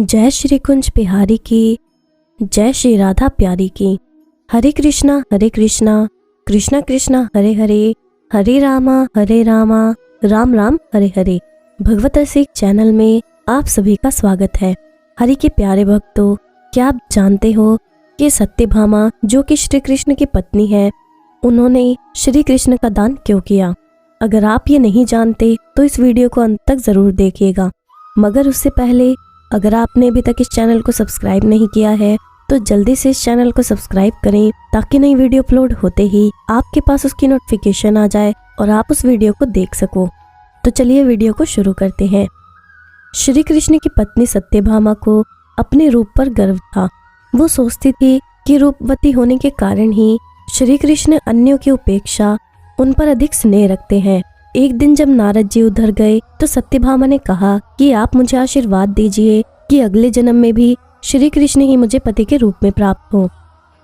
जय श्री कुंज बिहारी की, जय श्री राधा प्यारी की। हरे कृष्णा कृष्णा कृष्णा हरे हरे, हरे रामा राम राम हरे हरे। भगवत रसिक चैनल में आप सभी का स्वागत है। हरि के प्यारे भक्तों, क्या आप जानते हो कि सत्यभामा जो कि श्री कृष्ण की पत्नी है, उन्होंने श्री कृष्ण का दान क्यों किया? अगर आप ये नहीं जानते तो इस वीडियो को अंत तक जरूर देखिएगा। मगर उससे पहले अगर आपने अभी तक इस चैनल को सब्सक्राइब नहीं किया है तो जल्दी से इस चैनल को सब्सक्राइब करें ताकि नई वीडियो अपलोड होते ही आपके पास उसकी नोटिफिकेशन आ जाए और आप उस वीडियो को देख सको। तो चलिए वीडियो को शुरू करते हैं। श्री कृष्ण की पत्नी सत्यभामा को अपने रूप पर गर्व था। वो सोचती थी कि रूपवती होने के कारण ही श्री कृष्ण अन्यों की उपेक्षा उन पर अधिक स्नेह रखते हैं। एक दिन जब नारद जी उधर गए तो सत्यभामा ने कहा कि आप मुझे आशीर्वाद दीजिए कि अगले जन्म में भी श्री कृष्ण ही मुझे पति के रूप में प्राप्त हो।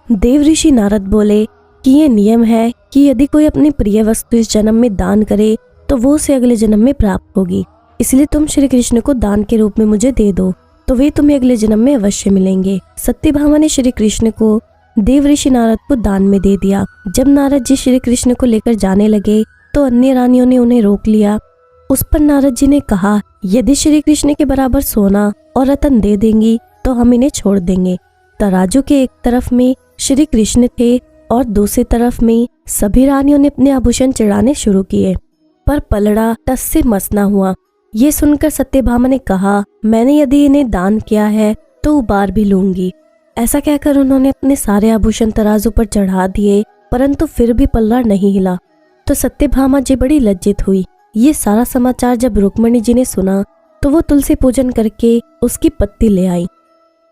देव ऋषि नारद बोले कि ये नियम है कि यदि कोई अपनी प्रिय वस्तु इस जन्म में दान करे तो वो उसे अगले जन्म में प्राप्त होगी। इसलिए तुम श्री कृष्ण को दान के रूप में मुझे दे दो तो वे तुम्हें अगले जन्म में अवश्य मिलेंगे। सत्यभामा ने श्री कृष्ण को देव ऋषि नारद को दान में दे दिया। जब नारद जी श्री कृष्ण को लेकर जाने लगे तो अन्य रानियों ने उन्हें रोक लिया। उस पर नारद जी ने कहा, यदि श्री कृष्ण के बराबर सोना और रतन दे देंगी तो हम इन्हें छोड़ देंगे। तराजू के एक तरफ में श्री कृष्ण थे और दूसरी तरफ में सभी रानियों ने अपने आभूषण चढ़ाने शुरू किए, पर पलड़ा टस से मस ना हुआ। ये सुनकर सत्यभामा ने कहा, मैंने यदि इन्हें दान किया है तो उबार भी लूंगी। ऐसा कहकर उन्होंने अपने सारे आभूषण तराजू पर चढ़ा दिए, परंतु फिर भी पल्ला नहीं हिला। तो सत्यभामा जी बड़ी लज्जित हुई। ये सारा समाचार जब रुक्मिणी जी ने सुना तो वो तुलसी पूजन करके उसकी पत्ती ले आई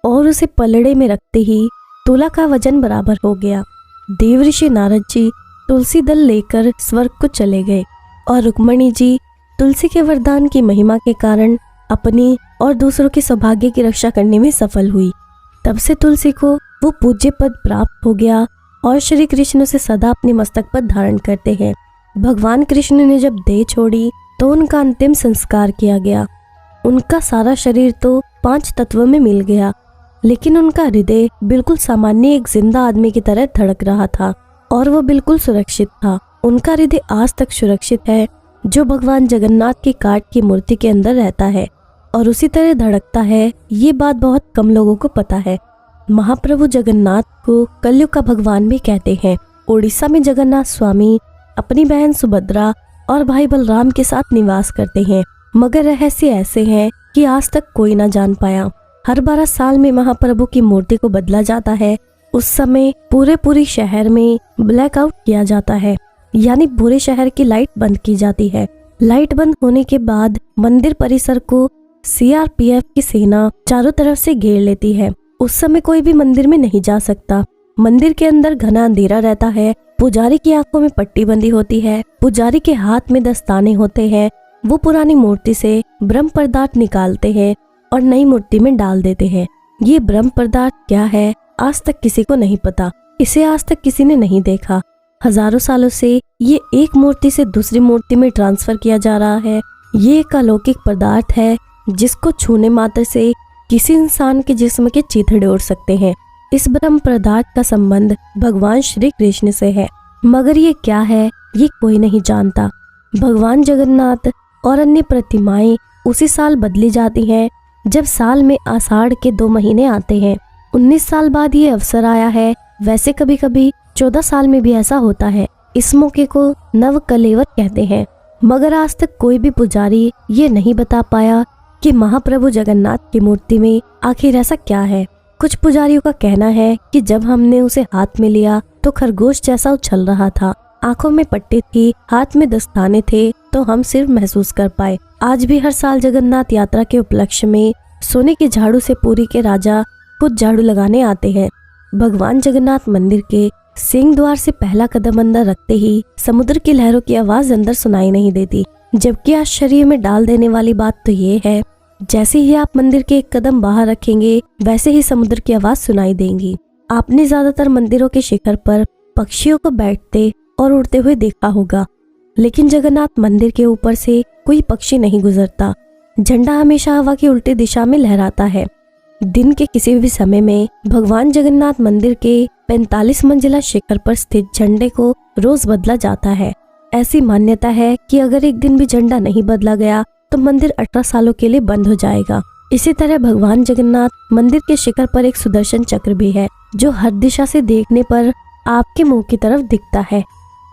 और उसे पलड़े में रखते ही तुला का वजन बराबर हो गया। देव ऋषि नारद जी तुलसी दल लेकर स्वर्ग को चले गए और रुक्मिणी जी तुलसी के वरदान की महिमा के कारण अपनी और दूसरों के सौभाग्य की रक्षा करने में सफल हुई। तब से तुलसी को वो पूज्य पद प्राप्त हो गया और श्री कृष्ण से सदा अपने मस्तक पर धारण करते हैं। भगवान कृष्ण ने जब देह छोड़ी तो उनका अंतिम संस्कार किया गया। उनका सारा शरीर तो 5 तत्वों में मिल गया, लेकिन उनका हृदय बिल्कुल सामान्य एक जिंदा आदमी की तरह धड़क रहा था और वो बिल्कुल सुरक्षित था। उनका हृदय आज तक सुरक्षित है जो भगवान जगन्नाथ की काठ की मूर्ति के अंदर रहता है और उसी तरह धड़कता है। ये बात बहुत कम लोगों को पता है। महाप्रभु जगन्नाथ को कलयुग का भगवान भी कहते हैं। उड़ीसा में जगन्नाथ स्वामी अपनी बहन सुभद्रा और भाई बलराम के साथ निवास करते हैं, मगर रहस्य ऐसे हैं कि आज तक कोई न जान पाया। हर 12 साल में महाप्रभु की मूर्ति को बदला जाता है। उस समय पूरे शहर में ब्लैकआउट किया जाता है, यानी पूरे शहर की लाइट बंद की जाती है। लाइट बंद होने के बाद मंदिर परिसर को CRPF की सेना चारों तरफ से घेर लेती है। उस समय कोई भी मंदिर में नहीं जा सकता। मंदिर के अंदर घना अंधेरा रहता है। पुजारी की आंखों में पट्टी बंदी होती है। पुजारी के हाथ में दस्ताने होते हैं। वो पुरानी मूर्ति से ब्रह्म पदार्थ निकालते हैं और नई मूर्ति में डाल देते हैं। ये ब्रह्म पदार्थ क्या है आज तक किसी को नहीं पता। इसे आज तक किसी ने नहीं देखा। हजारों सालों से ये एक मूर्ति से दूसरी मूर्ति में ट्रांसफर किया जा रहा है। ये एक अलौकिक पदार्थ है जिसको छूने मात्र से किसी इंसान के जिस्म के चीथड़े उड़ सकते हैं। इस ब्रह्म पदार्थ का संबंध भगवान श्री कृष्ण से है, मगर ये क्या है ये कोई नहीं जानता। भगवान जगन्नाथ और अन्य प्रतिमाएं उसी साल बदली जाती हैं जब साल में आषाढ़ के 2 महीने आते हैं। 19 साल बाद ये अवसर आया है। वैसे कभी कभी 14 साल में भी ऐसा होता है। इस मौके को नव कलेवर कहते हैं, मगर आज तक कोई भी पुजारी ये नहीं बता पाया कि महाप्रभु जगन्नाथ की मूर्ति में आखिर ऐसा क्या है। कुछ पुजारियों का कहना है कि जब हमने उसे हाथ में लिया तो खरगोश जैसा उछल रहा था। आंखों में पट्टी थी, हाथ में दस्ताने थे, तो हम सिर्फ महसूस कर पाए। आज भी हर साल जगन्नाथ यात्रा के उपलक्ष्य में सोने के झाड़ू से पुरी के राजा खुद झाड़ू लगाने आते हैं। भगवान जगन्नाथ मंदिर के सिंह द्वार से पहला कदम अंदर रखते ही समुद्र की लहरों की आवाज अंदर सुनाई नहीं देती, जबकि आश्चर्य में डाल देने वाली बात तो ये है जैसे ही आप मंदिर के एक कदम बाहर रखेंगे वैसे ही समुद्र की आवाज सुनाई देंगी। आपने ज्यादातर मंदिरों के शिखर पर पक्षियों को बैठते और उड़ते हुए देखा होगा, लेकिन जगन्नाथ मंदिर के ऊपर से कोई पक्षी नहीं गुजरता। झंडा हमेशा हवा की उल्टी दिशा में लहराता है। दिन के किसी भी समय में भगवान जगन्नाथ मंदिर के 45 मंजिला शिखर पर स्थित झंडे को रोज बदला जाता है। ऐसी मान्यता है कि अगर एक दिन भी झंडा नहीं बदला गया तो मंदिर 18 सालों के लिए बंद हो जाएगा। इसी तरह भगवान जगन्नाथ मंदिर के शिखर पर एक सुदर्शन चक्र भी है, जो हर दिशा से देखने पर आपके मुंह की तरफ दिखता है।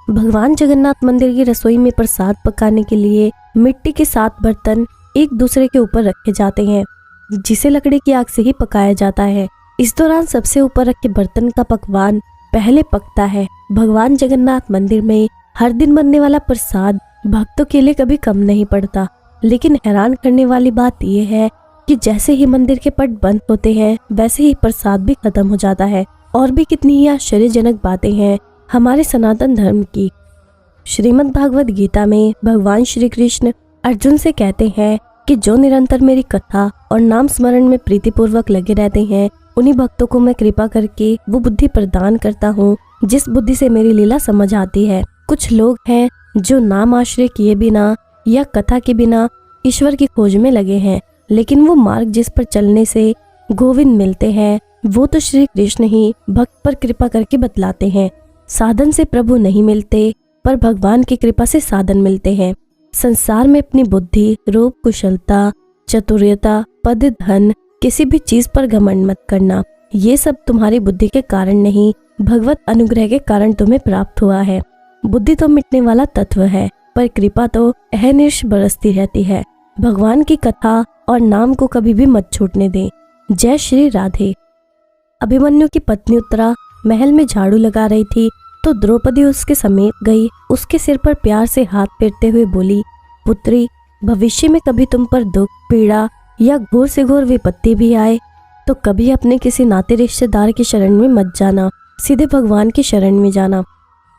भगवान जगन्नाथ मंदिर की रसोई में प्रसाद पकाने के लिए मिट्टी के 7 बर्तन एक दूसरे के ऊपर रखे जाते हैं, जिसे लकड़ी की आग से ही पकाया जाता है। इस दौरान सबसे ऊपर रखे बर्तन का पकवान पहले पकता है। भगवान जगन्नाथ मंदिर में हर दिन बनने वाला प्रसाद भक्तों के लिए कभी कम नहीं पड़ता। लेकिन हैरान करने वाली बात यह है कि जैसे ही मंदिर के पट बंद होते हैं वैसे ही प्रसाद भी खत्म हो जाता है। और भी कितनी ही आश्चर्यजनक बातें हैं हमारे सनातन धर्म की। श्रीमद् भागवत गीता में भगवान श्री कृष्ण अर्जुन से कहते हैं कि जो निरंतर मेरी कथा और नाम स्मरण में प्रीतिपूर्वक लगे रहते हैं, उन्हीं भक्तों को मैं कृपा करके वो बुद्धि प्रदान करता हूँ जिस बुद्धि से मेरी लीला समझ आती है। कुछ लोग हैं जो नाम आश्रय किए बिना या कथा के बिना ईश्वर की खोज में लगे हैं, लेकिन वो मार्ग जिस पर चलने से गोविंद मिलते हैं वो तो श्री कृष्ण ही भक्त पर कृपा करके बतलाते हैं। साधन से प्रभु नहीं मिलते, पर भगवान की कृपा से साधन मिलते हैं। संसार में अपनी बुद्धि, रूप, कुशलता, चतुर्यता, पद, धन, किसी भी चीज पर घमंड मत करना। ये सब तुम्हारी बुद्धि के कारण नहीं, भगवत अनुग्रह के कारण तुम्हें प्राप्त हुआ है। बुद्धि तो मिटने वाला तत्व है, पर कृपा तो अहर्निश बरसती रहती है। भगवान की कथा और नाम को कभी भी मत छूटने दें। जय श्री राधे। अभिमन्यु की पत्नी उत्तरा महल में झाड़ू लगा रही थी तो द्रौपदी उसके समीप गई। उसके सिर पर प्यार से हाथ फेरते हुए बोली, पुत्री, भविष्य में कभी तुम पर दुख, पीड़ा या घोर से घोर विपत्ति भी आए तो कभी अपने किसी नाते रिश्तेदार की शरण में मत जाना, सीधे भगवान की शरण में जाना।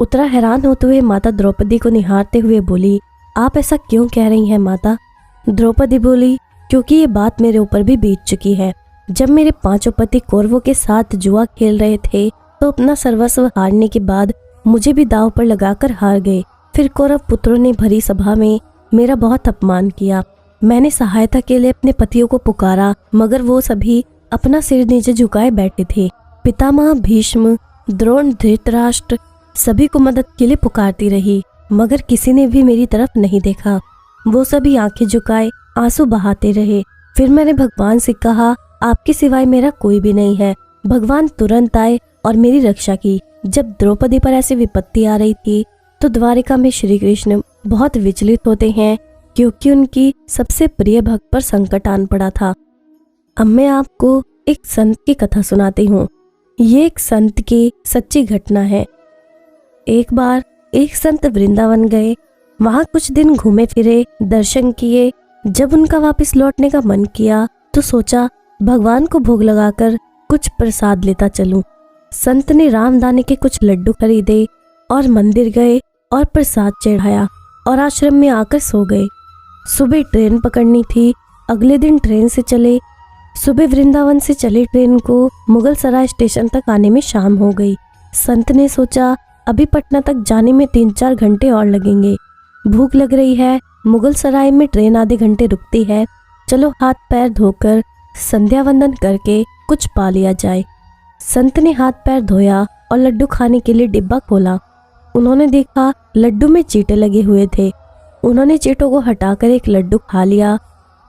उत्तरा हैरान होते हुए माता द्रौपदी को निहारते हुए बोली, आप ऐसा क्यों कह रही हैं माता? द्रौपदी बोली, क्योंकि ये बात मेरे ऊपर भी बीत चुकी है। जब मेरे 5 पति कौरवों के साथ जुआ खेल रहे थे तो अपना सर्वस्व हारने के बाद मुझे भी दांव पर लगाकर हार गए। फिर कौरव पुत्रों ने भरी सभा में मेरा बहुत अपमान किया। मैंने सहायता के लिए अपने पतियों को पुकारा, मगर वो सभी अपना सिर नीचे झुकाए बैठे थे। पितामह भीष्म, द्रोण, धृतराष्ट्र सभी को मदद के लिए पुकारती रही, मगर किसी ने भी मेरी तरफ नहीं देखा। वो सभी आंखें झुकाए आंसू बहाते रहे। फिर मैंने भगवान से कहा, आपके सिवाय मेरा कोई भी नहीं है। भगवान तुरंत आए और मेरी रक्षा की। जब द्रौपदी पर ऐसी विपत्ति आ रही थी तो द्वारिका में श्री कृष्ण बहुत विचलित होते हैं, क्योंकि उनकी सबसे प्रिय भक्त पर संकट आन पड़ा था। अब मैं आपको एक संत की कथा सुनाती हूँ। ये एक संत की सच्ची घटना है। एक बार एक संत वृंदावन गए। वहाँ कुछ दिन घूमे फिरे, दर्शन किए। जब उनका वापस लौटने का मन किया तो सोचा भगवान को भोग लगाकर कुछ प्रसाद लेता चलूं। संत ने रामदाने के कुछ लड्डू खरीदे और मंदिर गए और प्रसाद चढ़ाया और आश्रम में आकर सो गए। सुबह ट्रेन पकड़नी थी। अगले दिन ट्रेन से चले। सुबह वृंदावन से चली ट्रेन को मुगल सराय स्टेशन तक आने में शाम हो गई। संत ने सोचा अभी पटना तक जाने में 3-4 घंटे और लगेंगे। भूख लग रही है। मुगल सराय में ट्रेन आधे घंटे रुकती है। चलो हाथ पैर धोकर संध्या वंदन करके कुछ पा लिया जाए। संत ने हाथ पैर धोया और लड्डू खाने के लिए डिब्बा खोला। उन्होंने देखा लड्डू में चींटे लगे हुए थे। उन्होंने चींटों को हटाकर एक लड्डू खा लिया।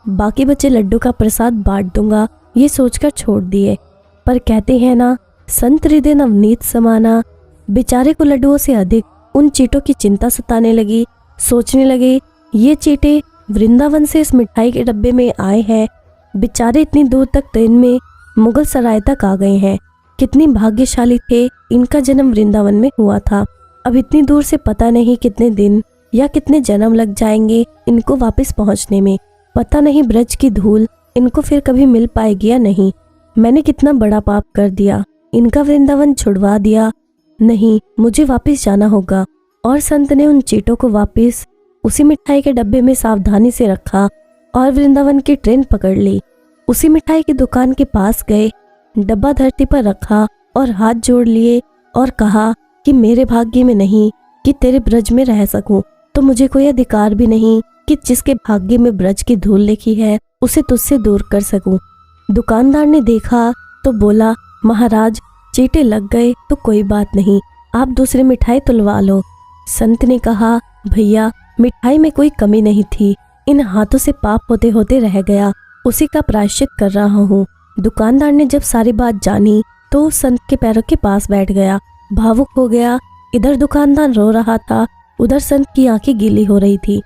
बाकी बचे लड्डू का प्रसाद बांट दूंगा ये सोचकर छोड़ दिए। पर कहते हैं ना, संत हृदय नवनीत समाना। बेचारे को लड्डुओं से अधिक उन चींटों की चिंता सताने लगी। सोचने लगे ये चींटे वृंदावन से इस मिठाई के डब्बे में आए हैं। बेचारे इतनी दूर तक ट्रेन में मुगल सराय तक आ गए हैं। कितनी भाग्यशाली थे, इनका जन्म वृंदावन में हुआ था। अब इतनी दूर से पता नहीं कितने दिन या कितने जन्म लग जाएंगे इनको वापस पहुंचने में। पता नहीं ब्रज की धूल इनको फिर कभी मिल पाएगी या नहीं। मैंने कितना बड़ा पाप कर दिया, इनका वृंदावन छुड़वा दिया। नहीं, मुझे वापस जाना होगा। और संत ने उन चींटों को वापस उसी मिठाई के डब्बे में सावधानी से रखा और वृंदावन की ट्रेन पकड़ ली। उसी मिठाई की दुकान के पास गए, डब्बा धरती पर रखा और हाथ जोड़ लिए और कहा कि मेरे भाग्य में नहीं कि तेरे ब्रज में रह सकूं, तो मुझे कोई अधिकार भी नहीं कि जिसके भाग्य में ब्रज की धूल लिखी है उसे तुझसे दूर कर सकूं। दुकानदार ने देखा तो बोला, महाराज चींटे लग गए तो कोई बात नहीं, आप दूसरी मिठाई तुलवा लो। संत ने कहा, भैया मिठाई में कोई कमी नहीं थी, इन हाथों से पाप होते होते रह गया, उसी का प्रायश्चित कर रहा हूँ। दुकानदार ने जब सारी बात जानी तो संत के पैरों के पास बैठ गया, भावुक हो गया। इधर दुकानदार रो रहा था, उधर संत की आंखें गीली हो रही थी।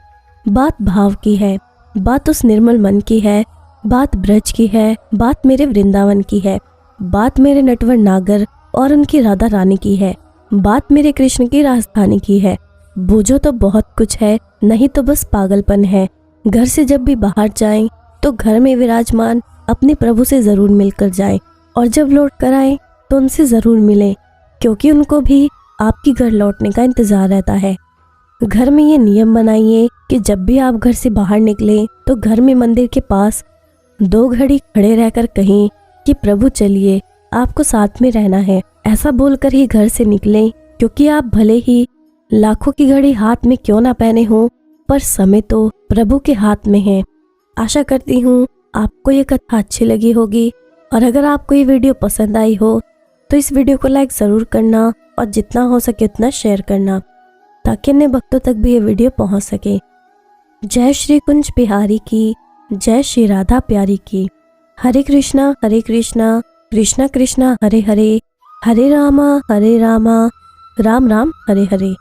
बात भाव की है, बात उस निर्मल मन की है, बात ब्रज की है, बात मेरे वृंदावन की है, बात मेरे नटवर नागर और उनकी राधा रानी की है, बात मेरे कृष्ण की राजधानी की है। बूझो तो बहुत कुछ है, नहीं तो बस पागलपन है। घर से जब भी बाहर जाएं तो घर में विराजमान अपने प्रभु से जरूर मिलकर जाएं, और जब लौट कर आएं तो उनसे जरूर मिलें, क्योंकि उनको भी आपकी घर लौटने का इंतजार रहता है। घर में ये नियम बनाइए कि जब भी आप घर से बाहर निकलें तो घर में मंदिर के पास 2 घड़ी खड़े रहकर कहें कि प्रभु चलिए, आपको साथ में रहना है। ऐसा बोलकर ही घर से निकलें, क्योंकि आप भले ही लाखों की घड़ी हाथ में क्यों ना पहने हो, पर समय तो प्रभु के हाथ में है। आशा करती हूँ आपको ये कथा अच्छी लगी होगी, और अगर आपको ये वीडियो पसंद आई हो तो इस वीडियो को लाइक ज़रूर करना और जितना हो सके उतना शेयर करना, ताकि अन्य भक्तों तक भी ये वीडियो पहुंच सके। जय श्री कुंज बिहारी की, जय श्री राधा प्यारी की। हरे कृष्णा कृष्णा कृष्णा हरे हरे, हरे रामा राम राम हरे हरे।